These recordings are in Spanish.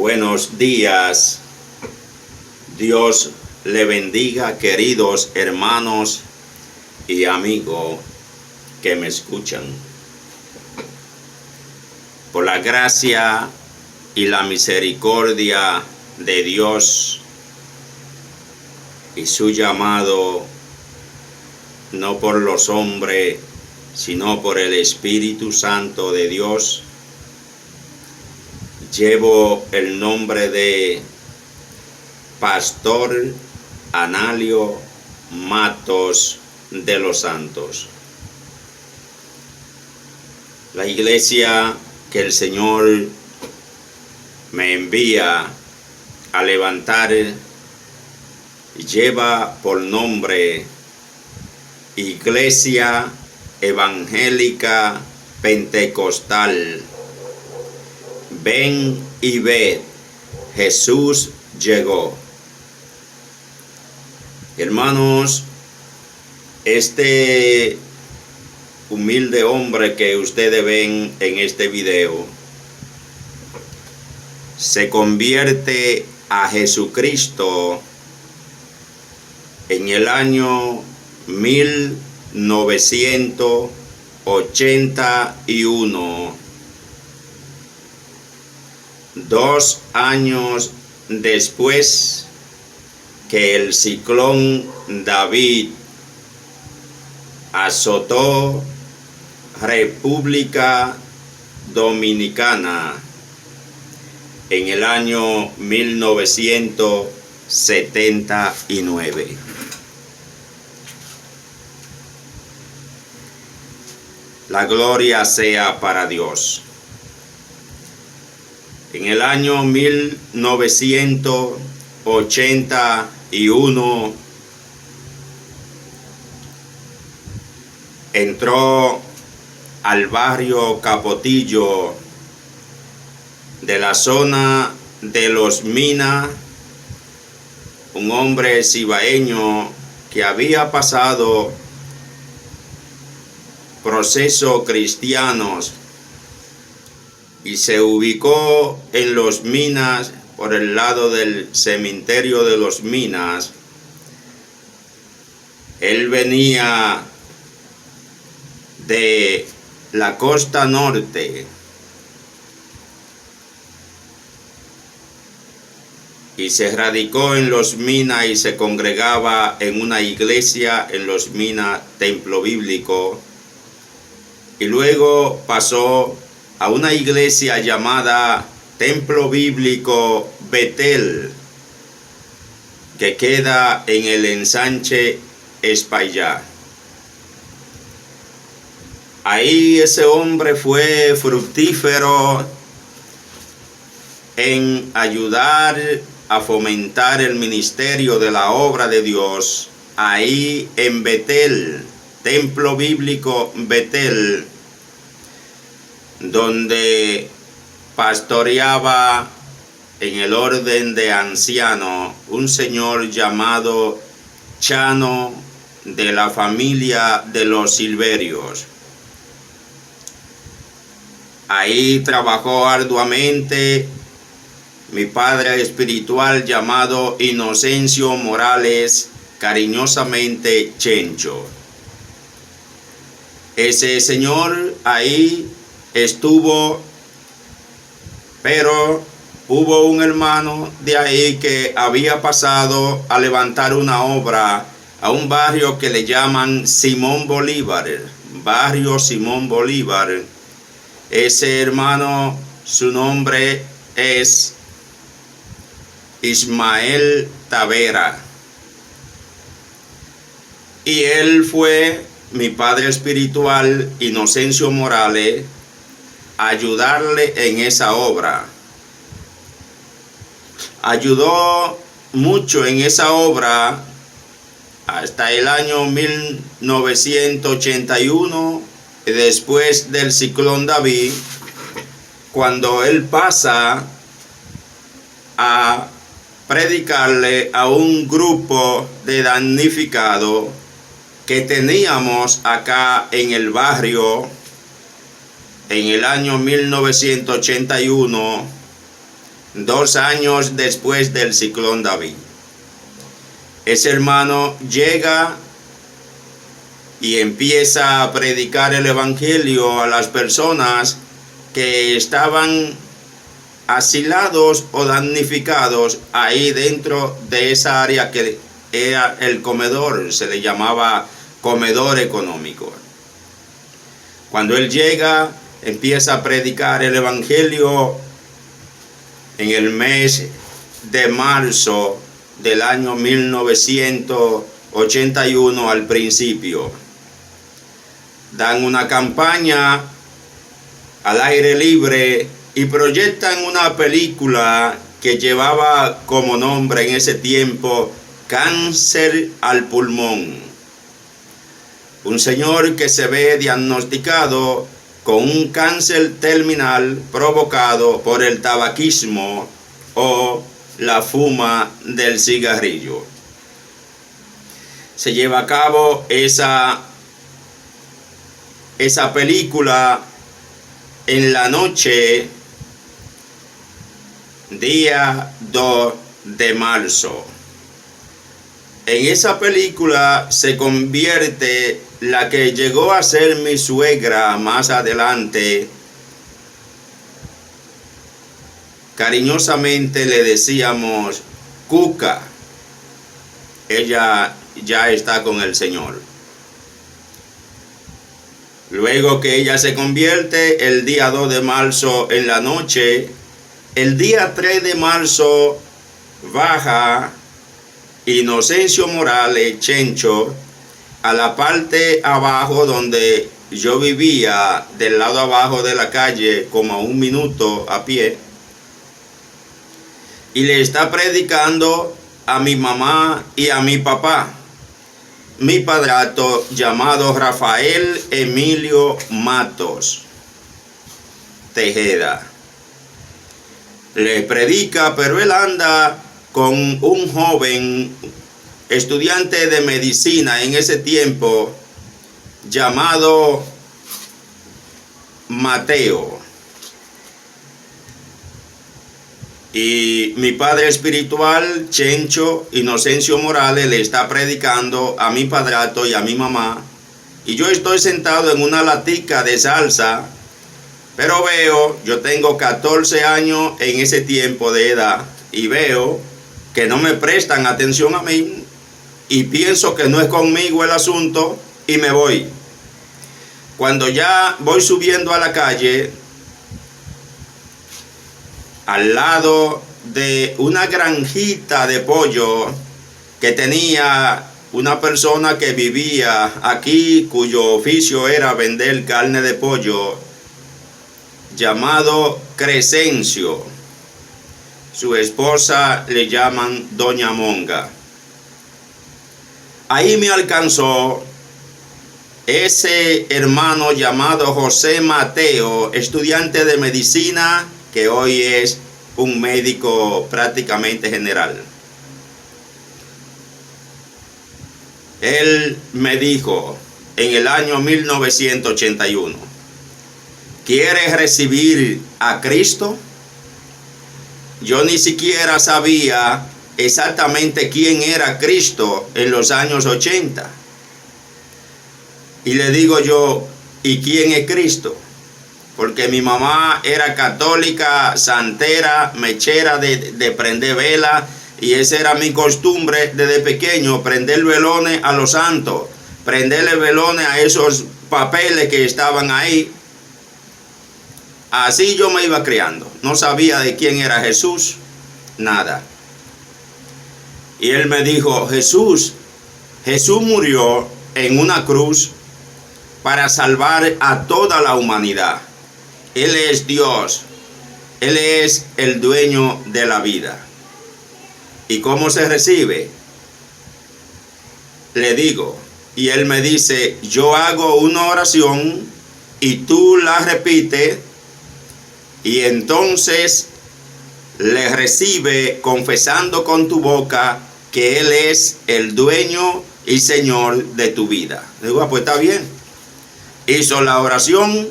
Buenos días. Dios le bendiga, queridos hermanos y amigos que me escuchan. Por la gracia y la misericordia de Dios y su llamado, no por los hombres, sino por el Espíritu Santo de Dios, llevo el nombre de Pastor Analio Matos de los Santos. La iglesia que el Señor me envía a levantar lleva por nombre Iglesia Evangélica Pentecostal. Ven y ved, Jesús llegó. Hermanos, este humilde hombre que ustedes ven en este video se convierte a Jesucristo en el año 1981, 2 años después que el ciclón David azotó República Dominicana en el año 1979. La gloria sea para Dios. En el año 1981 entró al barrio Capotillo de la zona de Los Minas un hombre cibaeño que había pasado procesos cristianos y se ubicó en Los Minas, por el lado del cementerio de Los Minas. Él venía de la costa norte y se radicó en Los Minas y se congregaba en una iglesia en Los Minas, Templo Bíblico, y luego pasó a una iglesia llamada Templo Bíblico Betel, que queda en el ensanche Espaillá. Ahí ese hombre fue fructífero en ayudar a fomentar el ministerio de la obra de Dios. Ahí en Betel, Templo Bíblico Betel, donde pastoreaba en el orden de anciano un señor llamado Chano, de la familia de los Silverios. Ahí trabajó arduamente mi padre espiritual llamado Inocencio Morales, cariñosamente Chencho. Ese señor ahí estuvo, pero hubo un hermano de ahí que había pasado a levantar una obra a un barrio que le llaman Simón Bolívar, barrio Simón Bolívar. Ese hermano, su nombre es Ismael Tavera, y él fue mi padre espiritual Inocencio Morales a ayudarle en esa obra. Ayudó mucho en esa obra hasta el año 1981, después del ciclón David, cuando él pasa a predicarle a un grupo de damnificados que teníamos acá en el barrio en el año 1981, 2 años después del ciclón David. Ese hermano llega y empieza a predicar el evangelio a las personas que estaban asilados o damnificados ahí dentro de esa área que era el comedor, se le llamaba comedor económico. Cuando él llega, empieza a predicar el evangelio en el mes de marzo del año 1981 al principio. Dan una campaña al aire libre y proyectan una película que llevaba como nombre en ese tiempo Cáncer al pulmón. Un señor que se ve diagnosticado con un cáncer terminal provocado por el tabaquismo o la fuma del cigarrillo. Se lleva a cabo esa película en la noche, día 2 de marzo. En esa película se convierte la que llegó a ser mi suegra más adelante. Cariñosamente le decíamos Cuca. Ella ya está con el Señor. Luego que ella se convierte el día 2 de marzo en la noche, el día 3 de marzo baja Inocencio Morales, Chencho, a la parte abajo donde yo vivía, del lado abajo de la calle, como a 1 minuto a pie, y le está predicando a mi mamá y a mi papá, mi padrastro llamado Rafael Emilio Matos Tejeda. Le predica, pero él anda con un joven estudiante de medicina en ese tiempo llamado Mateo. Y mi padre espiritual, Chencho Inocencio Morales, le está predicando a mi padrastro y a mi mamá. Y yo estoy sentado en una latica de salsa, pero veo, yo tengo 14 años en ese tiempo de edad, y veo que no me prestan atención a mí, y pienso que no es conmigo el asunto, y me voy. Cuando ya voy subiendo a la calle, al lado de una granjita de pollo que tenía una persona que vivía aquí, cuyo oficio era vender carne de pollo, llamado Crescencio. Su esposa le llaman Doña Monga. Ahí me alcanzó ese hermano llamado José Mateo, estudiante de medicina, que hoy es un médico prácticamente general. Él me dijo en el año 1981, ¿quieres recibir a Cristo? Yo ni siquiera sabía exactamente quién era Cristo en los años 80. Y le digo yo, ¿y quién es Cristo? Porque mi mamá era católica, santera, mechera de prender vela, y esa era mi costumbre desde pequeño, prender velones a los santos, prenderle velones a esos papeles que estaban ahí. Así yo me iba criando, no sabía de quién era Jesús, nada. Y él me dijo, Jesús murió en una cruz para salvar a toda la humanidad. Él es Dios, Él es el dueño de la vida. ¿Y cómo se recibe? Le digo, y él me dice, yo hago una oración y tú la repites, y entonces le recibe confesando con tu boca que Él es el dueño y Señor de tu vida. Le digo, pues está bien. Hizo la oración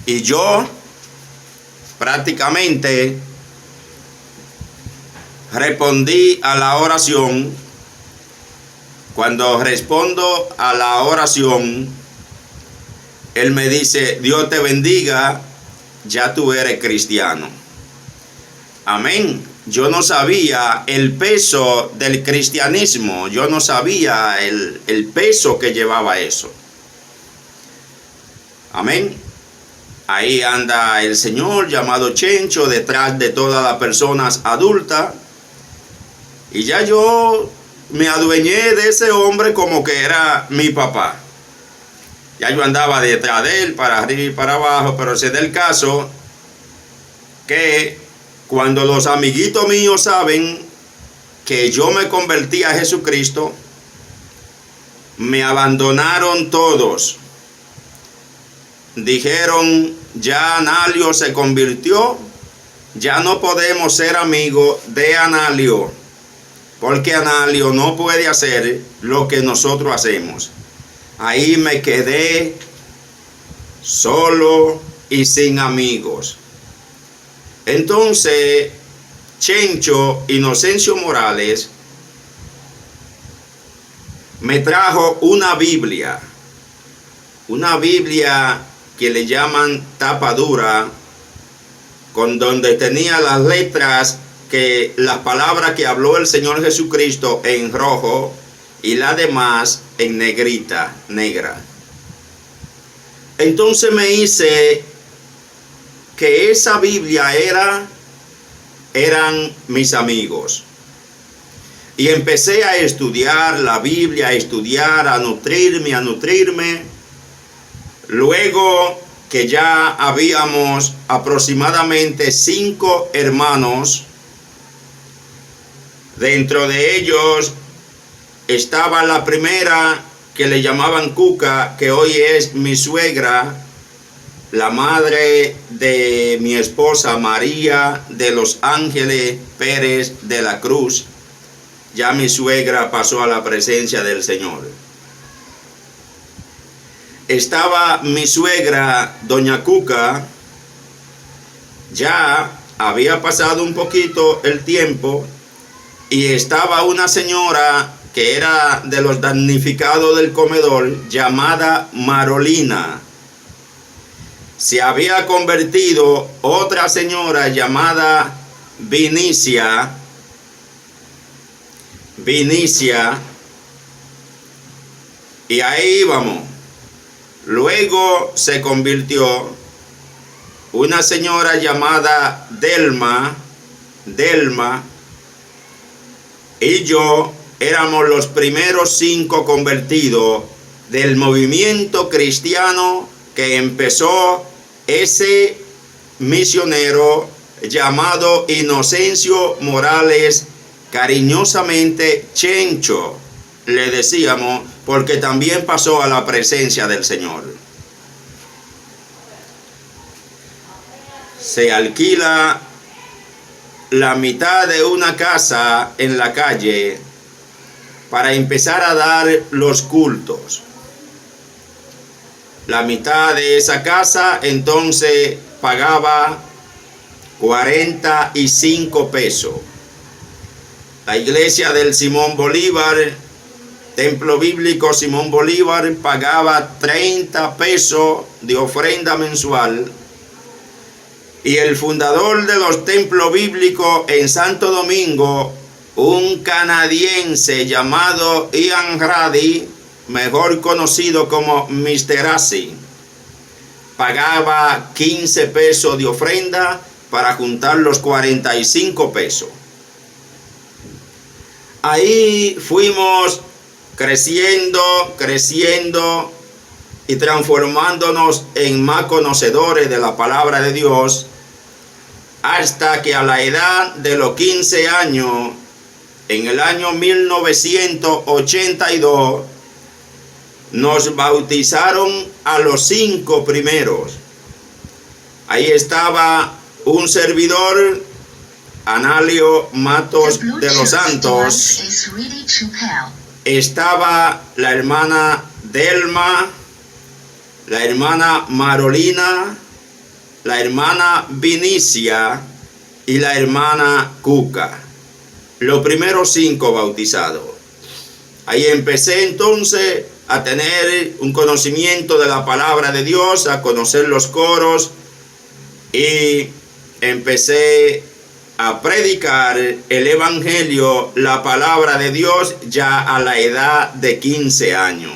y yo prácticamente respondí a la oración. Cuando respondo a la oración, él me dice: Dios te bendiga, ya tú eres cristiano. Amén. Yo no sabía el peso del cristianismo, yo no sabía el peso que llevaba eso. Amén. Ahí anda el señor llamado Chencho detrás de todas las personas adultas. Y ya yo me adueñé de ese hombre como que era mi papá. Ya yo andaba detrás de él, para arriba y para abajo, pero se da el caso que cuando los amiguitos míos saben que yo me convertí a Jesucristo, me abandonaron todos. Dijeron: ya Analio se convirtió, ya no podemos ser amigos de Analio, porque Analio no puede hacer lo que nosotros hacemos. Ahí me quedé solo y sin amigos. Entonces, Chencho Inocencio Morales me trajo una Biblia que le llaman tapa dura, con donde tenía las letras, que las palabras que habló el Señor Jesucristo en rojo y las demás en negrita, negra. Entonces me hice que esa Biblia eran mis amigos. Y empecé a estudiar la Biblia, a nutrirme. Luego que ya habíamos aproximadamente 5 hermanos, dentro de ellos estaba la primera, que le llamaban Cuca, que hoy es mi suegra, la madre de mi esposa María de los Ángeles Pérez de la Cruz. Ya mi suegra pasó a la presencia del Señor. Estaba mi suegra, doña Cuca. Ya había pasado un poquito el tiempo, y estaba una señora que era de los damnificados del comedor, llamada Marolina. Se había convertido otra señora llamada Vinicia, y ahí vamos. Luego se convirtió una señora llamada Delma, y yo éramos los primeros 5 convertidos del movimiento cristiano que empezó ese misionero llamado Inocencio Morales, cariñosamente Chencho le decíamos, porque también pasó a la presencia del Señor. Se alquila la mitad de una casa en la calle para empezar a dar los cultos. La mitad de esa casa entonces pagaba 45 pesos. La iglesia del Simón Bolívar, Templo Bíblico Simón Bolívar, pagaba 30 pesos de ofrenda mensual. Y el fundador de los templos bíblicos en Santo Domingo, un canadiense llamado Ian Grady, mejor conocido como Mr. Asi, pagaba 15 pesos de ofrenda para juntar los 45 pesos. Ahí fuimos creciendo y transformándonos en más conocedores de la palabra de Dios, hasta que a la edad de los 15 años, en el año 1982, nos bautizaron a los 5 primeros. Ahí estaba un servidor, Analio Matos de los Santos. Estaba la hermana Delma, la hermana Marolina, la hermana Vinicia y la hermana Cuca. los primeros 5 bautizados. Ahí empecé entonces a tener un conocimiento de la palabra de Dios, a conocer los coros, y empecé a predicar el evangelio, la palabra de Dios, ya a la edad de 15 años.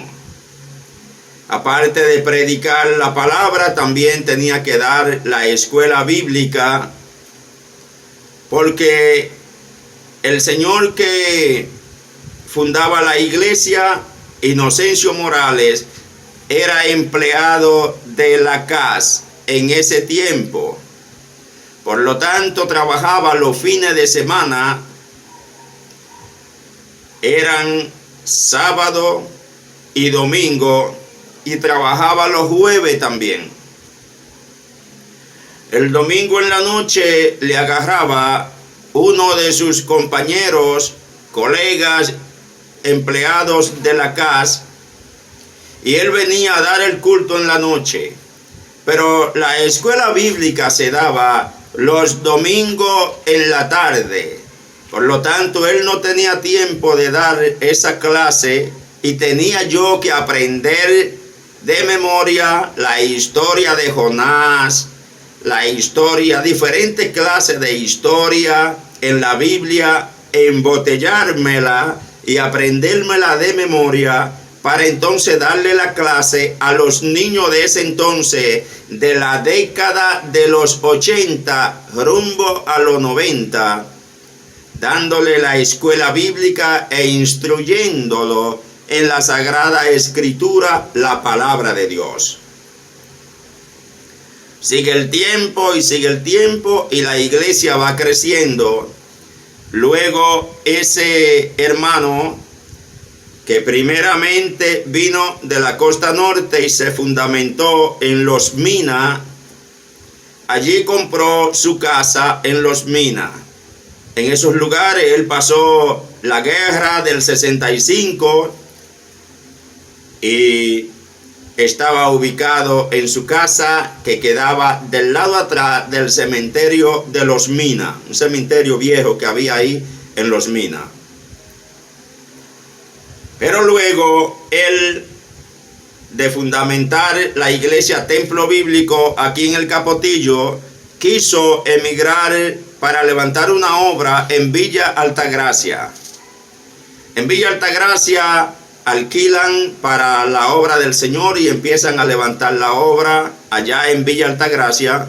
Aparte de predicar la palabra, también tenía que dar la escuela bíblica, porque el señor que fundaba la iglesia, Inocencio Morales, era empleado de la CAS en ese tiempo. Por lo tanto, trabajaba los fines de semana, eran sábado y domingo, y trabajaba los jueves también. El domingo en la noche le agarraba uno de sus compañeros, colegas, empleados de la CAS, y él venía a dar el culto en la noche. Pero la escuela bíblica se daba los domingos en la tarde. Por lo tanto, él no tenía tiempo de dar esa clase, y tenía yo que aprender de memoria la historia de Jonás, la historia, diferentes clases de historia en la Biblia, embotellármela y aprendérmela de memoria, para entonces darle la clase a los niños de ese entonces, de la década de los 80 rumbo a los 90, dándole la escuela bíblica e instruyéndolo en la Sagrada Escritura, la palabra de Dios. Sigue el tiempo y la iglesia va creciendo. Luego ese hermano, que primeramente vino de la costa norte y se fundamentó en Los Minas, allí compró su casa en Los Minas. En esos lugares él pasó la guerra del 65 y estaba ubicado en su casa, que quedaba del lado atrás del cementerio de Los Minas, un cementerio viejo que había ahí en Los Minas. Pero luego él, de fundamentar la iglesia Templo Bíblico aquí en el Capotillo, quiso emigrar para levantar una obra en Villa Altagracia. En Villa Altagracia alquilan para la obra del Señor y empiezan a levantar la obra allá en Villa Altagracia.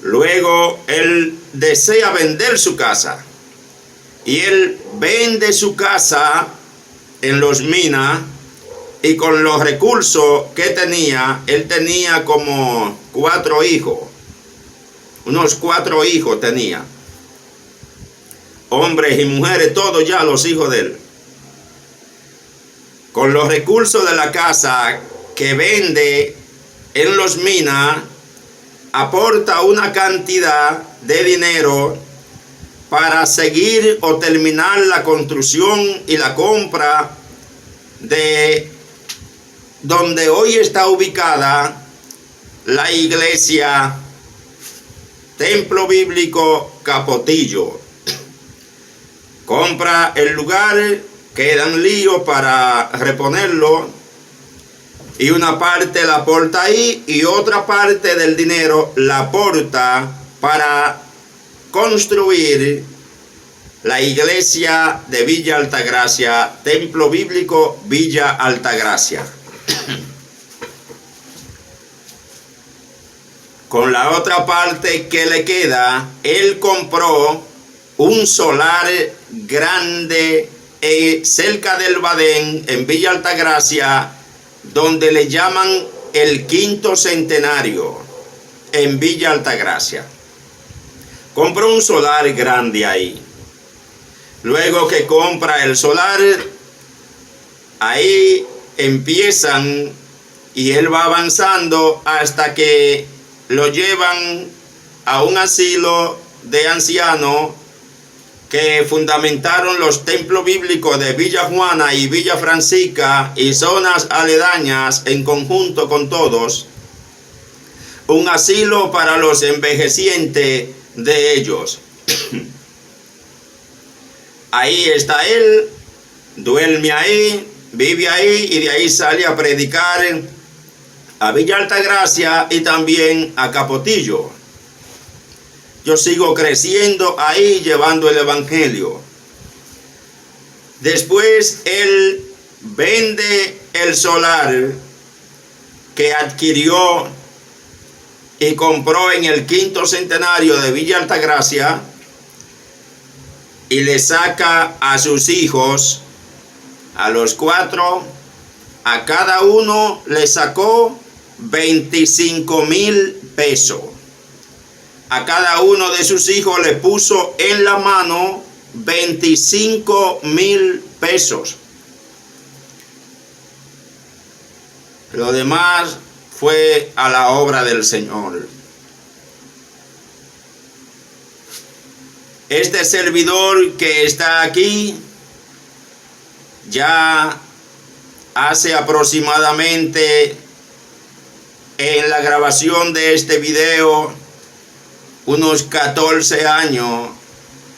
Luego él desea vender su casa, y él vende su casa en Los Minas, y con los recursos que tenía, él tenía como 4 hijos, unos 4 hijos tenía, hombres y mujeres, todos ya los hijos de él. Con los recursos de la casa que vende en Los Minas, aporta una cantidad de dinero para seguir o terminar la construcción y la compra de donde hoy está ubicada la iglesia Templo Bíblico Capotillo. Compra el lugar, quedan líos para reponerlo, y una parte la aporta ahí y otra parte del dinero la aporta para construir la iglesia de Villa Altagracia, Templo Bíblico Villa Altagracia. Con la otra parte que le queda, él compró un solar grande cerca del Badén, en Villa Altagracia, donde le llaman el Quinto Centenario, en Villa Altagracia. Compró un solar grande ahí. Luego que compra el solar, ahí empiezan, y él va avanzando hasta que lo llevan a un asilo de ancianos que fundamentaron los templos bíblicos de Villa Juana y Villa Francisca y zonas aledañas en conjunto con todos. Un asilo para los envejecientes de ellos. ahí está él, duerme ahí, vive ahí y de ahí sale a predicar a Villa Altagracia y también a Capotillo. Yo sigo creciendo ahí llevando el evangelio. Después él vende el solar que adquirió y compró en el 5º centenario de Villa Altagracia y le saca a sus hijos, a los 4, a cada uno le sacó 25,000 pesos. A cada uno de sus hijos le puso en la mano 25,000 pesos. Lo demás fue a la obra del Señor. Este servidor que está aquí ya hace aproximadamente, en la grabación de este video, unos 14 años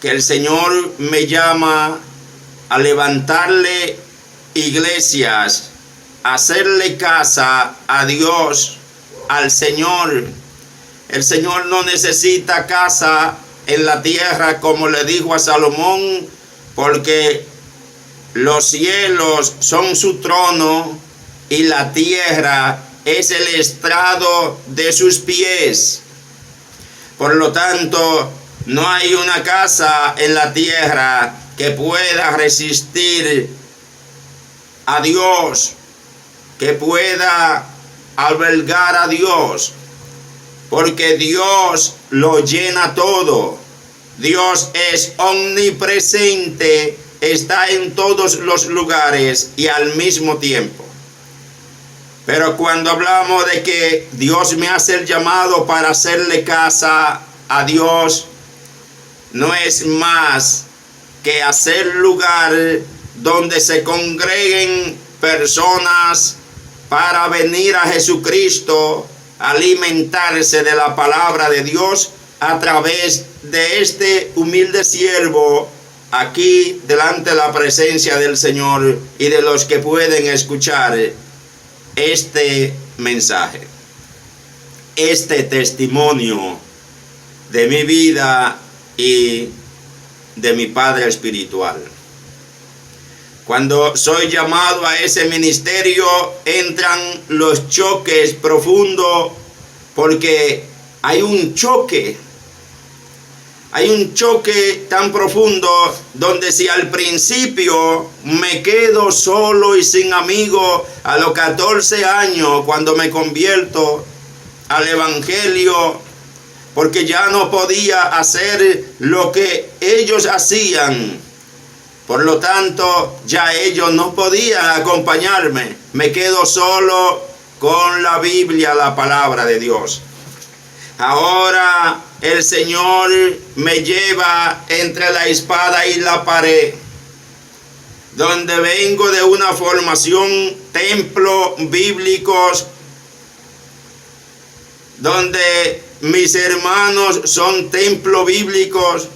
que el Señor me llama a levantarle iglesias, a hacerle casa a Dios, al Señor. El Señor no necesita casa en la tierra, como le dijo a Salomón, porque los cielos son su trono y la tierra es el estrado de sus pies. Por lo tanto, no hay una casa en la tierra que pueda resistir a Dios, que pueda albergar a Dios, porque Dios lo llena todo. Dios es omnipresente, está en todos los lugares y al mismo tiempo. Pero cuando hablamos de que Dios me hace el llamado para hacerle casa a Dios, no es más que hacer lugar donde se congreguen personas para venir a Jesucristo, alimentarse de la palabra de Dios a través de este humilde siervo aquí delante de la presencia del Señor y de los que pueden escuchar este mensaje, este testimonio de mi vida y de mi padre espiritual. Cuando soy llamado a ese ministerio, entran los choques profundos, porque hay un choque tan profundo, donde si al principio me quedo solo y sin amigos, a los 14 años, cuando me convierto al evangelio, porque ya no podía hacer lo que ellos hacían, por lo tanto ya ellos no podían acompañarme, me quedo solo con la Biblia, la palabra de Dios. Ahora el Señor me lleva entre la espada y la pared, donde vengo de una formación templo bíblicos, donde mis hermanos son templos bíblicos,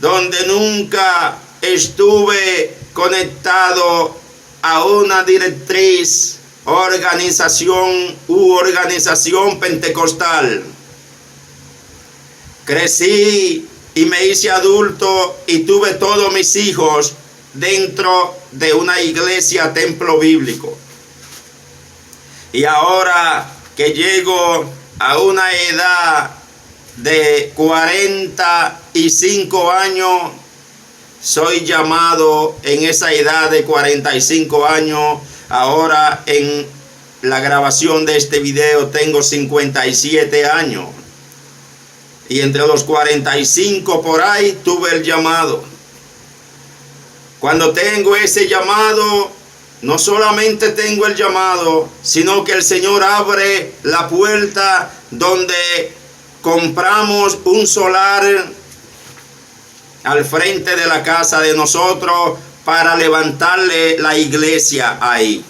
donde nunca estuve conectado a una directriz, organización pentecostal. Crecí y me hice adulto y tuve todos mis hijos dentro de una iglesia templo bíblico. Y ahora que llego a una edad de 45 años, soy llamado en esa edad de 45 años. Ahora en la grabación de este video tengo 57 años. Y entre los 45 por ahí tuve el llamado. Cuando tengo ese llamado, no solamente tengo el llamado, sino que el Señor abre la puerta donde compramos un solar al frente de la casa de nosotros para levantarle la iglesia ahí.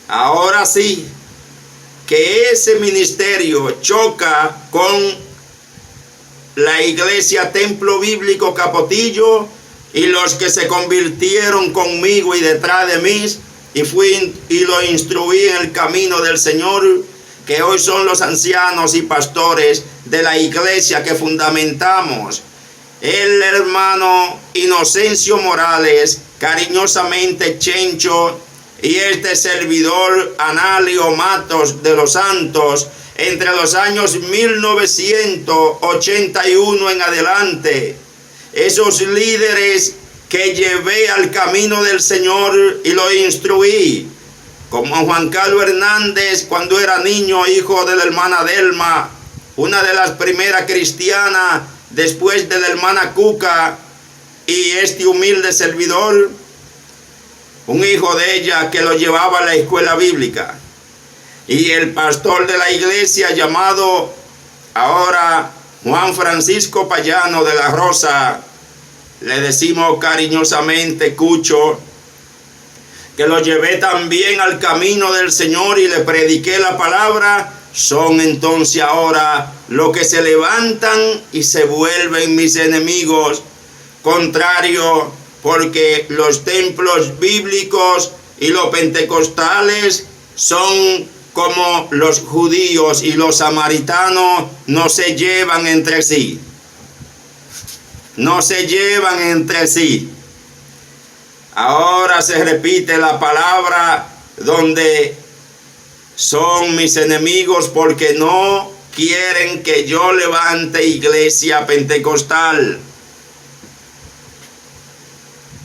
Ahora sí, que ese ministerio choca con la iglesia Templo Bíblico Capotillo y los que se convirtieron conmigo y detrás de mí y lo instruí en el camino del Señor, que hoy son los ancianos y pastores de la iglesia que fundamentamos. El hermano Inocencio Morales, cariñosamente Chencho, y este servidor Analio Matos de los Santos, entre los años 1981 en adelante, esos líderes que llevé al camino del Señor y lo instruí, como Juan Carlos Hernández cuando era niño, hijo de la hermana Delma, una de las primeras cristianas después de la hermana Cuca, y este humilde servidor, un hijo de ella que lo llevaba a la escuela bíblica, y el pastor de la iglesia llamado ahora Juan Francisco Payano de la Rosa, le decimos cariñosamente Cucho, que lo llevé también al camino del Señor y le prediqué la palabra, son entonces ahora los que se levantan y se vuelven mis enemigos, contrario, porque los templos bíblicos y los pentecostales son como los judíos y los samaritanos, no se llevan entre sí. No se llevan entre sí. Ahora se repite la palabra donde son mis enemigos porque no quieren que yo levante iglesia pentecostal.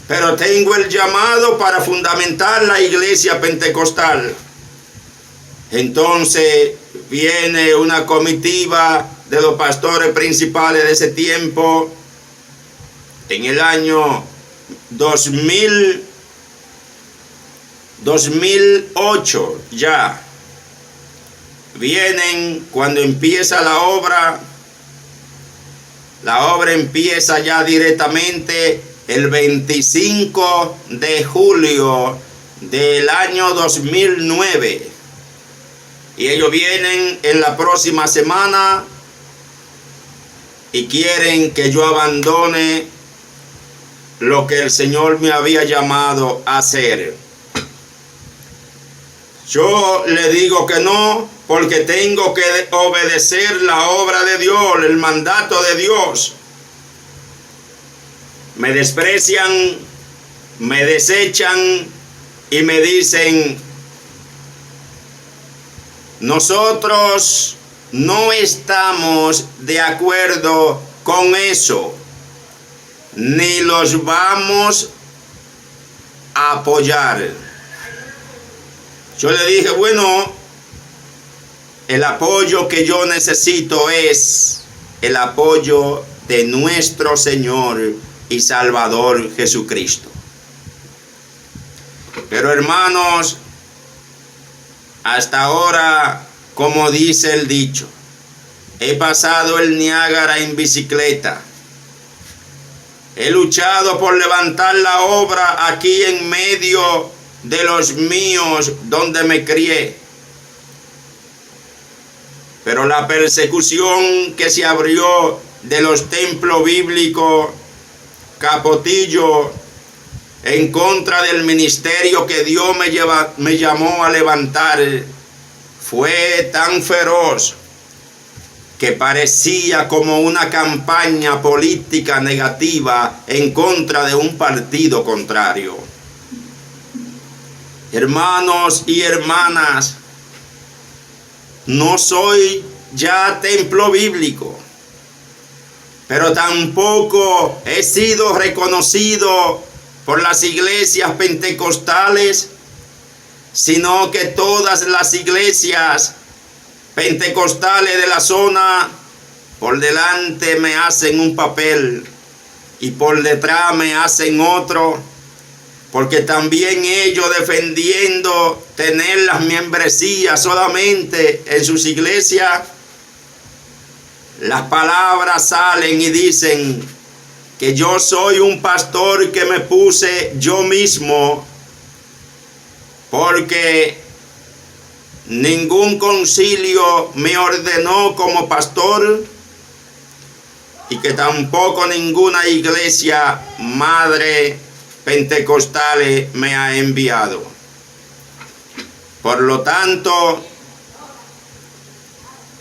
Pero tengo el llamado para fundamentar la iglesia pentecostal. Entonces viene una comitiva de los pastores principales de ese tiempo, en el año 2008 ya. Vienen cuando empieza la obra empieza ya directamente el 25 de julio del año 2009. Y ellos vienen en la próxima semana y quieren que yo abandone lo que el Señor me había llamado a hacer. Yo le digo que no, porque tengo que obedecer la obra de Dios, el mandato de Dios. Me desprecian, me desechan y me dicen: nosotros no estamos de acuerdo con eso, ni los vamos a apoyar. Yo le dije, bueno, el apoyo que yo necesito es el apoyo de nuestro Señor y Salvador Jesucristo. Pero hermanos, hasta ahora, como dice el dicho, he pasado el Niágara en bicicleta. He luchado por levantar la obra aquí en medio de los míos donde me crié. Pero la persecución que se abrió de los templos bíblicos Capotillo en contra del ministerio que Dios me llamó a levantar fue tan feroz que parecía como una campaña política negativa en contra de un partido contrario. Hermanos y hermanas, no soy ya templo bíblico, pero tampoco he sido reconocido por las iglesias pentecostales, sino que todas las iglesias pentecostales de la zona por delante me hacen un papel y por detrás me hacen otro, porque también ellos, defendiendo tener las membresías solamente en sus iglesias, las palabras salen y dicen que yo soy un pastor que me puse yo mismo, porque ningún concilio me ordenó como pastor, y que tampoco ninguna iglesia madre pentecostal me ha enviado. Por lo tanto,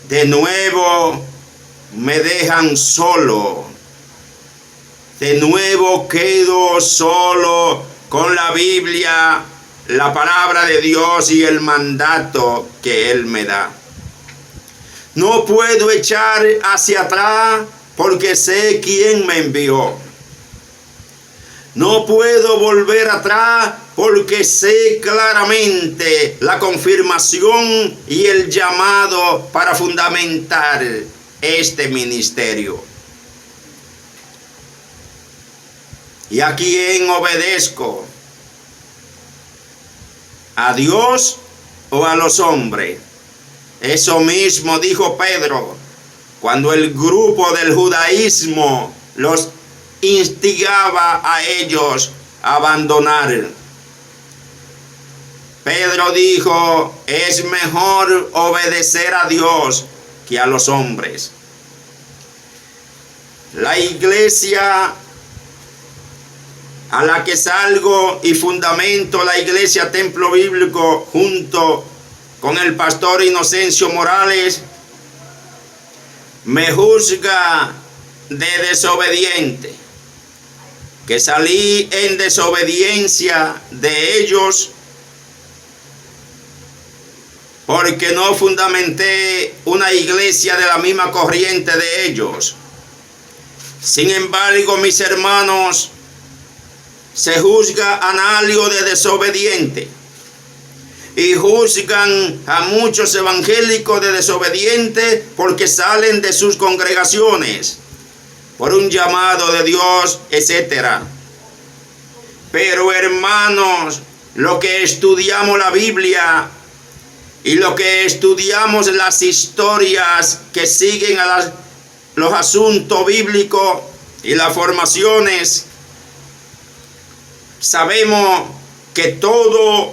de nuevo me dejan solo. De nuevo quedo solo con la Biblia, la palabra de Dios y el mandato que Él me da. No puedo echar hacia atrás porque sé quién me envió. No puedo volver atrás porque sé claramente la confirmación y el llamado para fundamentar este ministerio. ¿Y a quién obedezco? ¿A Dios o a los hombres? Eso mismo dijo Pedro cuando el grupo del judaísmo los instigaba a ellos a abandonar. Pedro dijo: es mejor obedecer a Dios que a los hombres. La iglesia a la que salgo y fundamento, la iglesia Templo Bíblico, junto con el pastor Inocencio Morales, me juzga de desobediente, que salí en desobediencia de ellos porque no fundamenté una iglesia de la misma corriente de ellos. Sin embargo, mis hermanos, se juzga a nadie de desobediente y juzgan a muchos evangélicos de desobedientes porque salen de sus congregaciones por un llamado de Dios, etc. Pero hermanos, lo que estudiamos la Biblia y lo que estudiamos las historias que siguen a los asuntos bíblicos y las formaciones, sabemos que todos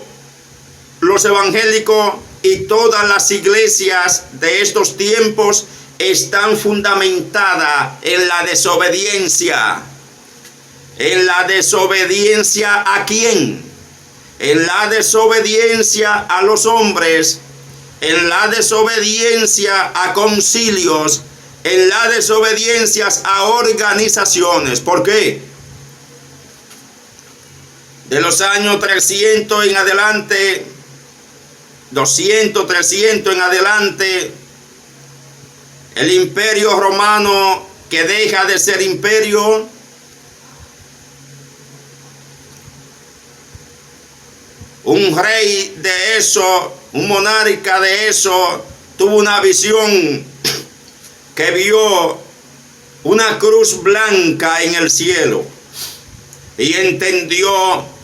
los evangélicos y todas las iglesias de estos tiempos están fundamentadas en la desobediencia. ¿En la desobediencia a quién? En la desobediencia a los hombres, en la desobediencia a concilios, en la desobediencia a organizaciones. ¿Por qué? De los años 300 en adelante, 200, 300 en adelante, el imperio romano, que deja de ser imperio, un rey de eso, un monarca de eso, tuvo una visión que vio una cruz blanca en el cielo y entendió